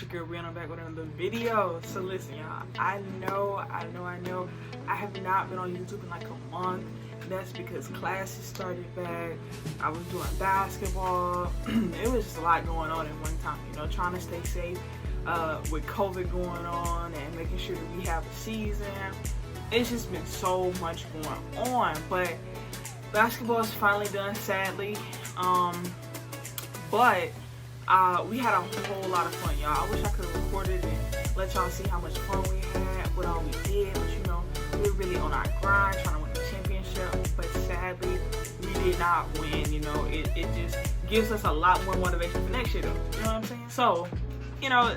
your girl Brianna. I'm back with another video. So listen, y'all, I know I have not been on YouTube in like a month. That's because classes started back. I was doing basketball. It was just a lot going on at one time, you know, trying to stay safe with COVID going on and making sure that we have a season. It's just been so much going on, but basketball is finally done, sadly. But we had a whole lot of fun, y'all. I wish I could have recorded and let y'all see how much fun we had, what all we did. But you know, we were really on our grind trying to win the championship. But sadly, we did not win. You know, it just gives us a lot more motivation for next year, though. You know what I'm saying? So, you know,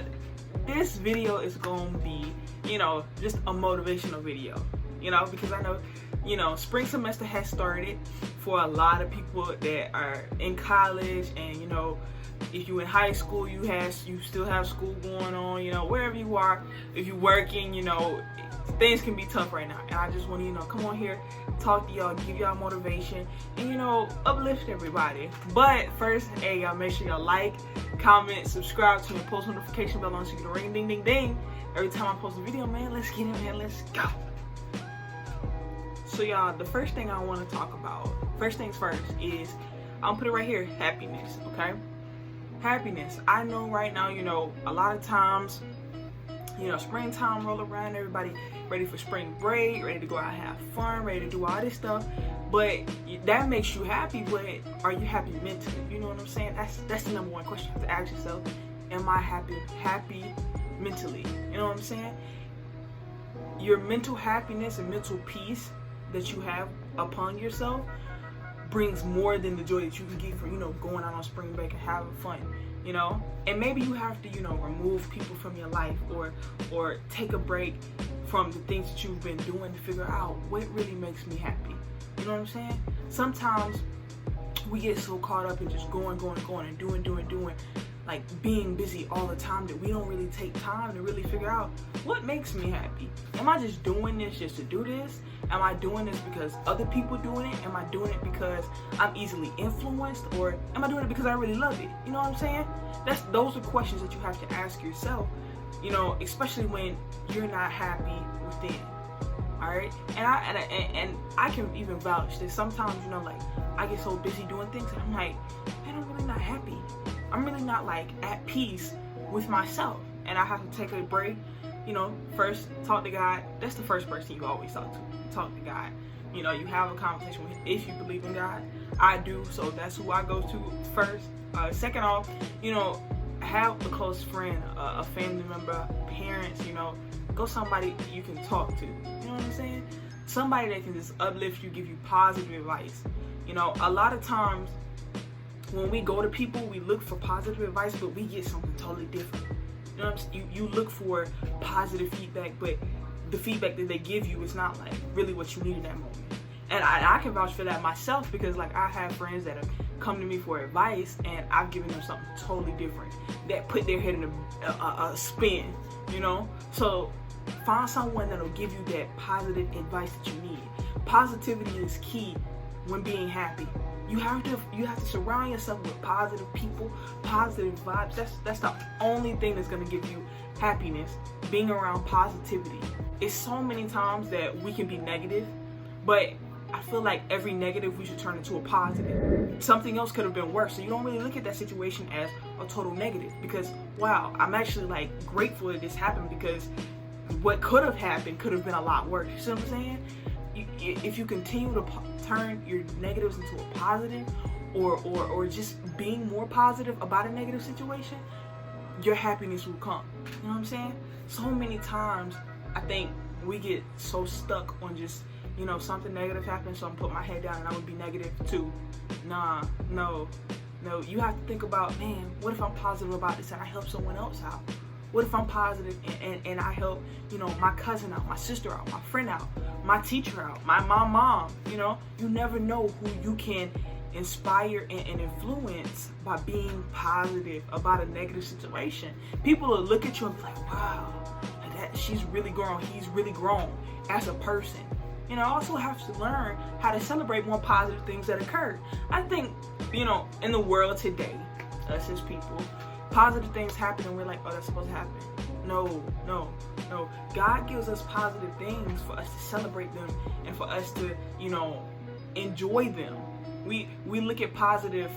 this video is gonna be, you know, just a motivational video. You know, because I know, you know, spring semester has started for a lot of people that are in college, and you know, if you're in high school, you still have school going on, you know, wherever you are. If you're working, you know, things can be tough right now. And I just want to, you know, come on here, talk to y'all, give y'all motivation, and, you know, uplift everybody. But first, hey, y'all, make sure y'all like, comment, subscribe to me, post notification bell on so you get a ring, ding, ding, ding. Every time I post a video, man, let's get it, man, let's go. So, y'all, the first thing I want to talk about, first things first, is, I'll put it right here, happiness, okay? Happiness. I know right now, you know, a lot of times, you know, springtime roll around, everybody ready for spring break, ready to go out and have fun, ready to do all this stuff, but that makes you happy, but are you happy mentally? You know what I'm saying? That's the number one question you have to ask yourself. Am I happy mentally? You know what I'm saying? Your mental happiness and mental peace that you have upon yourself brings more than the joy that you can get from, you know, going out on spring break and having fun, you know. And maybe you have to, you know, remove people from your life or take a break from the things that you've been doing to figure out what really makes me happy. You know what I'm saying? Sometimes we get so caught up in just going and doing, like being busy all the time, that we don't really take time to really figure out what makes me happy. Am I just doing this just to do this? Am I doing this because other people doing it? Am I doing it because I'm easily influenced? Or am I doing it because I really love it? You know what I'm saying? Those are questions that you have to ask yourself, you know, especially when you're not happy within. Alright? And I can even vouch that sometimes, you know, like, I get so busy doing things and I'm like, man, I'm really not happy. I'm really not like at peace with myself, and I have to take a break. You know, first talk to God. That's the first person you always talk to. Talk to God. You know, you have a conversation with Him if you believe in God. I do, so that's who I go to first. Second off, you know, have a close friend, a family member, parents. You know, go somebody you can talk to. You know what I'm saying? Somebody that can just uplift you, give you positive advice. You know, a lot of times when we go to people, we look for positive advice, but we get something totally different. You know what I'm saying? You look for positive feedback, but the feedback that they give you is not like really what you need in that moment. And I can vouch for that myself, because like I have friends that have come to me for advice and I've given them something totally different that put their head in a spin, you know? So find someone that'll give you that positive advice that you need. Positivity is key when being happy. You have to surround yourself with positive people, positive vibes. That's the only thing that's gonna give you happiness. Being around positivity. It's so many times that we can be negative, but I feel like every negative we should turn into a positive. Something else could have been worse, so you don't really look at that situation as a total negative, because wow, I'm actually like grateful that this happened, because what could have happened could have been a lot worse. You see what I'm saying? If you continue to turn your negatives into a positive, or just being more positive about a negative situation, your happiness will come. You know what I'm saying? So many times I think we get so stuck on just, you know, something negative happens, so I'm put my head down and I would be negative too. Nah, no. You have to think about, man, what if I'm positive about this and I help someone else out? What if I'm positive and I help, you know, my cousin out, my sister out, my friend out, my teacher out, my mom, you know? You never know who you can inspire and influence by being positive about a negative situation. People will look at you and be like, wow, she's really grown, he's really grown as a person. And I also have to learn how to celebrate more positive things that occurred. I think, you know, in the world today, us as people, positive things happen and we're like, oh, that's supposed to happen. No. God gives us positive things for us to celebrate them and for us to, enjoy them. We look at positive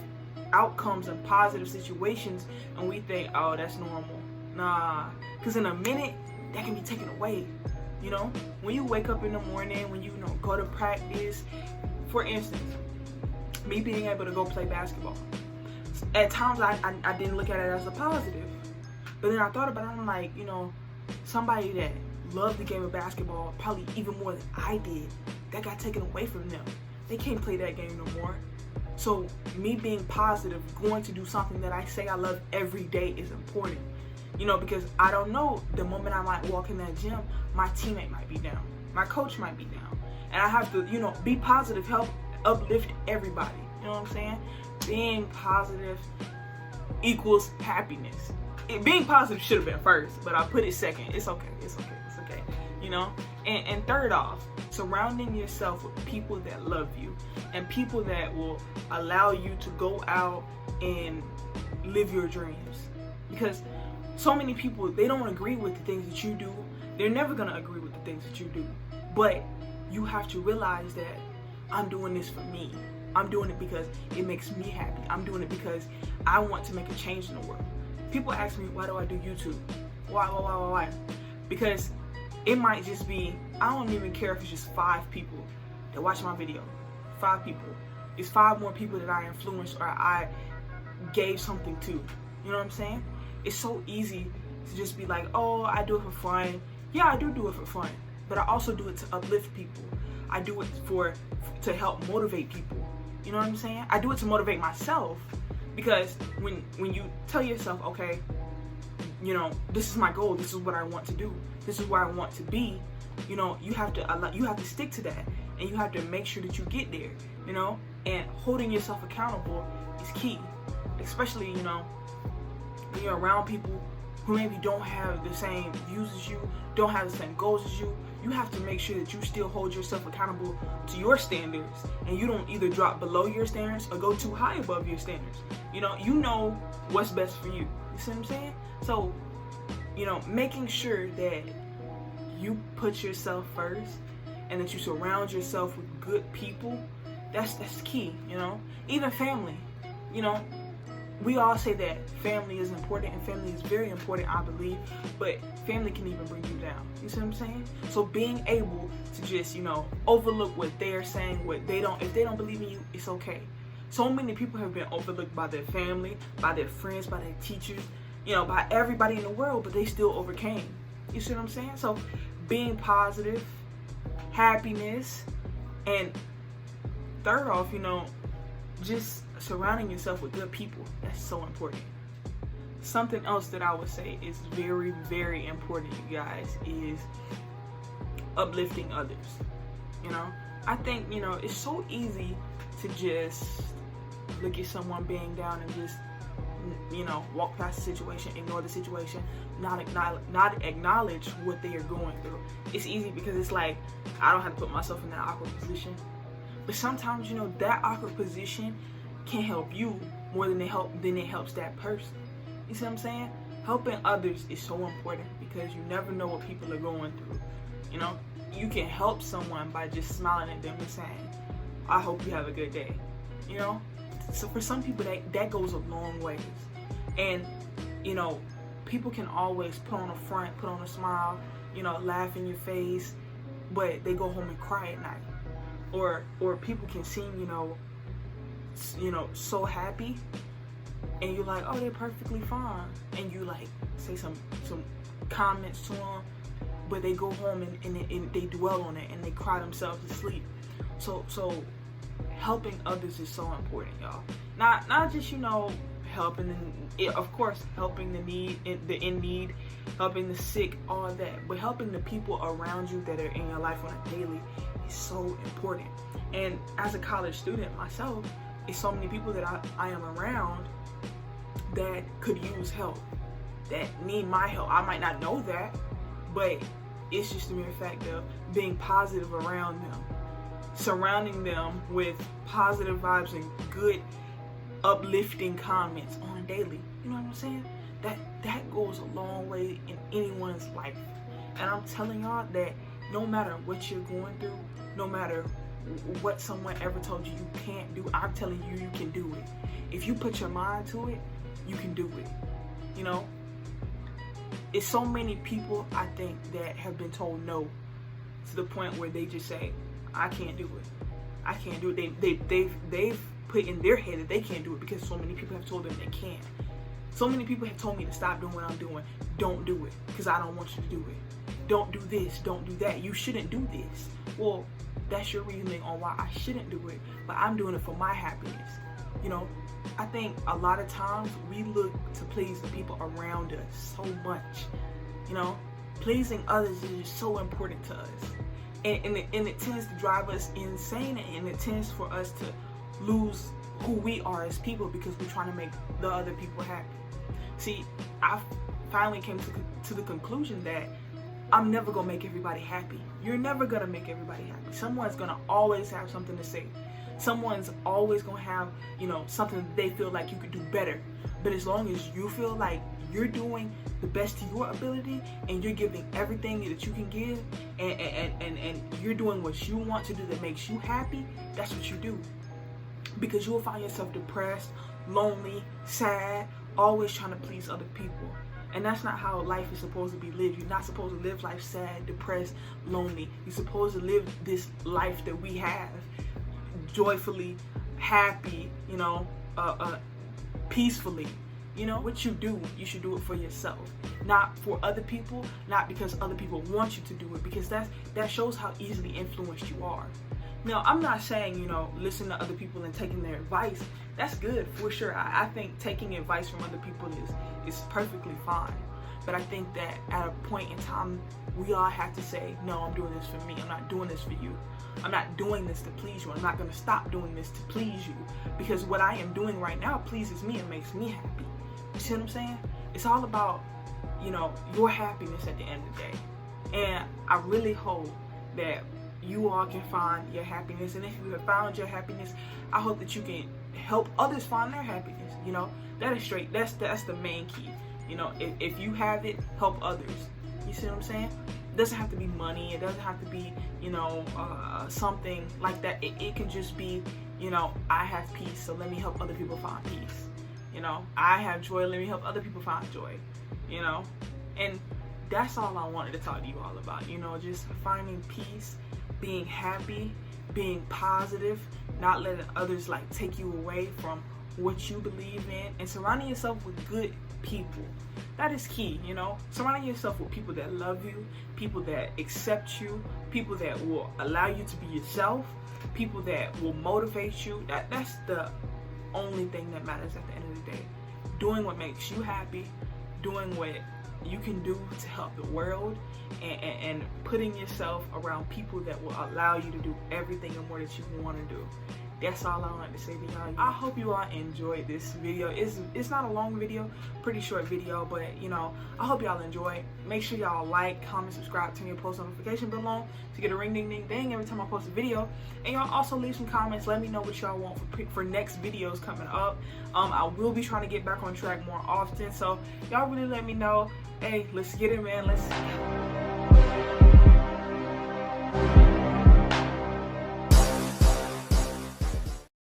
outcomes and positive situations and we think, oh, that's normal. Nah, because in a minute, that can be taken away. When you wake up in the morning, when you go to practice, for instance, me being able to go play basketball. At times I didn't look at it as a positive. But then I thought about it, I'm like, somebody that loved the game of basketball probably even more than I did, that got taken away from them. They can't play that game no more. So me being positive, going to do something that I say I love every day is important. Because I don't know, the moment I might walk in that gym, my teammate might be down. My coach might be down. And I have to, be positive, help uplift everybody. You know what I'm saying? Being positive equals happiness. Being positive should have been first, but I put it second. It's okay. And third off, surrounding yourself with people that love you and people that will allow you to go out and live your dreams. Because so many people, they don't agree with the things that you do. They're never going to agree with the things that you do. But you have to realize that I'm doing this for me. I'm doing it because it makes me happy. I'm doing it because I want to make a change in the world. People ask me, why do I do YouTube? Why? Because it might just be, I don't even care if it's just 5 people that watch my video. 5 people. It's 5 more people that I influenced or I gave something to. You know what I'm saying? It's so easy to just be like, oh, I do it for fun. Yeah, I do it for fun. But I also do it to uplift people. I do it to help motivate people. You know what I'm saying? I do it to motivate myself. Because when you tell yourself, okay, this is my goal, this is what I want to do, this is where I want to be, you have to stick to that, and you have to make sure that you get there, and holding yourself accountable is key, especially, when you're around people who maybe don't have the same views as you, don't have the same goals as you. You have to make sure that you still hold yourself accountable to your standards, and you don't either drop below your standards or go too high above your standards. You know what's best for you. You see what I'm saying? So, making sure that you put yourself first and that you surround yourself with good people, that's key, Even family, we all say that family is important, and family is very important, I believe, but family can even bring you down. You see what I'm saying? So being able to just, overlook what they're saying, if they don't believe in you, it's okay. So many people have been overlooked by their family, by their friends, by their teachers, by everybody in the world, but they still overcame. You see what I'm saying? So being positive, happiness, and third off, just surrounding yourself with good people. That's so important. Something else that I would say is very, very important, you guys, is uplifting others. I think, it's so easy to just look at someone being down and just, walk past the situation, ignore the situation, not acknowledge what they are going through. It's easy because it's like, I don't have to put myself in that awkward position. But sometimes, that awkward position can help you more than it helps that person. You see what I'm saying? Helping others is so important because you never know what people are going through. You can help someone by just smiling at them and saying, I hope you have a good day. So for some people that goes a long ways. And people can always put on a front, put on a smile, laugh in your face, but they go home and cry at night. Or people can seem, so happy, and you're like, oh, they're perfectly fine, and you like say some comments to them, but they go home and they dwell on it and they cry themselves to sleep. So helping others is so important, y'all. Not just helping of course helping the in need, helping the sick, all that, but helping the people around you that are in your life on a daily is so important. And as a college student myself, it's so many people that I am around that could use help, that need my help. I might not know that, but it's just the mere fact of being positive around them, surrounding them with positive vibes and good uplifting comments on daily. You know what I'm saying? that goes a long way in anyone's life. And I'm telling y'all that no matter what you're going through, no matter what someone ever told you you can't do, I'm telling you, you can do it. If you put your mind to it, you can do it. You know, it's so many people, I think, that have been told no to the point where they just say, I can't do it. I can't do it. They've put in their head that they can't do it because so many people have told them they can't. So many people have told me to stop doing what I'm doing. Don't do it because I don't want you to do it. Don't do this, don't do that. You shouldn't do this. Well, that's your reasoning on why I shouldn't do it, but I'm doing it for my happiness. You know, I think a lot of times we look to please the people around us so much. You know, pleasing others is just so important to us. And it tends to drive us insane, and it tends for us to lose who we are as people because we're trying to make the other people happy. See, I finally came to the conclusion that I'm never gonna make everybody happy. You're never gonna make everybody happy. Someone's gonna always have something to say. Someone's always gonna have, you know, something that they feel like you could do better. But as long as you feel like you're doing the best to your ability and you're giving everything that you can give, and you're doing what you want to do that makes you happy, that's what you do. Because you will find yourself depressed, lonely, sad, always trying to please other people. And that's not how life is supposed to be lived. You're not supposed to live life sad, depressed, lonely. You're supposed to live this life that we have joyfully, happy, you know, peacefully. You know, what you do, you should do it for yourself, not for other people, not because other people want you to do it, because that shows how easily influenced you are. Now, I'm not saying, you know, listen to other people and taking their advice. That's good for sure. I think taking advice from other people is perfectly fine. But I think that at a point in time, we all have to say, no, I'm doing this for me. I'm not doing this for you. I'm not doing this to please you. I'm not going to stop doing this to please you. Because what I am doing right now pleases me and makes me happy. You see what I'm saying? It's all about, you know, your happiness at the end of the day. And I really hope that you all can find your happiness. And if you have found your happiness, I hope that you can help others find their happiness. You know, that is straight. That's the main key. You know, if you have it, help others. You see what I'm saying? It doesn't have to be money. It doesn't have to be, you know, something like that. It can just be, you know, I have peace, so let me help other people find peace. You know, I have joy, let me help other people find joy. You know, and that's all I wanted to talk to you all about. You know, just finding peace, being happy, being positive, not letting others like take you away from what you believe in, and surrounding yourself with good people. That is key, you know, surrounding yourself with people that love you, people that accept you, people that will allow you to be yourself, people that will motivate you. That's the only thing that matters at the end of the day. Doing what makes you happy, doing what you can do to help the world, and putting yourself around people that will allow you to do everything and more that you want to do. That's all I wanted to say to y'all. I hope you all enjoyed this video. It's not a long video, pretty short video, but you know, I hope y'all enjoy. Make sure y'all like, comment, subscribe, turn your post notification bell on to get a ring ding ding ding every time I post a video. And y'all also leave some comments. Let me know what y'all want for next videos coming up. I will be trying to get back on track more often, so y'all really let me know. Hey, let's get it, man. Let's